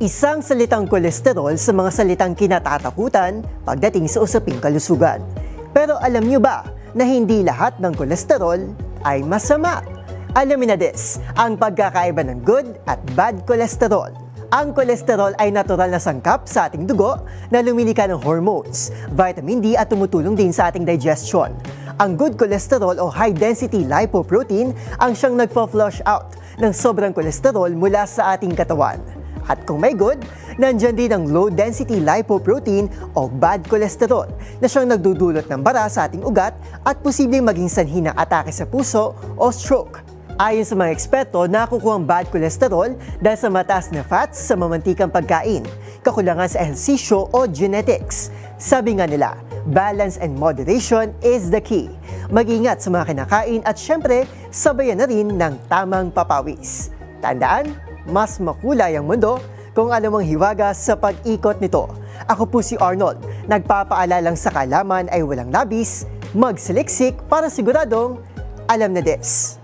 Isang salitang kolesterol sa mga salitang kinatatakutan pagdating sa usaping kalusugan. Pero alam niyo ba na hindi lahat ng kolesterol ay masama? Alamin na ang pagkakaiba ng good at bad cholesterol. Ang kolesterol ay natural na sangkap sa ating dugo na lumilika ng hormones, vitamin D at tumutulong din sa ating digestion. Ang good cholesterol o high-density lipoprotein ang siyang nagpa-flush out ng sobrang kolesterol mula sa ating katawan. At kung may good, nandyan din ang low-density lipoprotein o bad cholesterol na siyang nagdudulot ng bara sa ating ugat at posibleng maging sanhi ng atake sa puso o stroke. Ayon sa mga eksperto, nakukuha ang bad cholesterol dahil sa mataas na fats sa mamantikang pagkain, kakulangan sa ehersisyo o genetics. Sabi nga nila, balance and moderation is the key. Mag-ingat sa mga kinakain at syempre, sabayan na rin ng tamang papawis. Tandaan, mas makulay ang mundo kung alam mong hiwaga sa pag-ikot nito. Ako po si Arnold, nagpapaalalang sa kaalaman ay walang labis, magsaliksik para siguradong alam na des.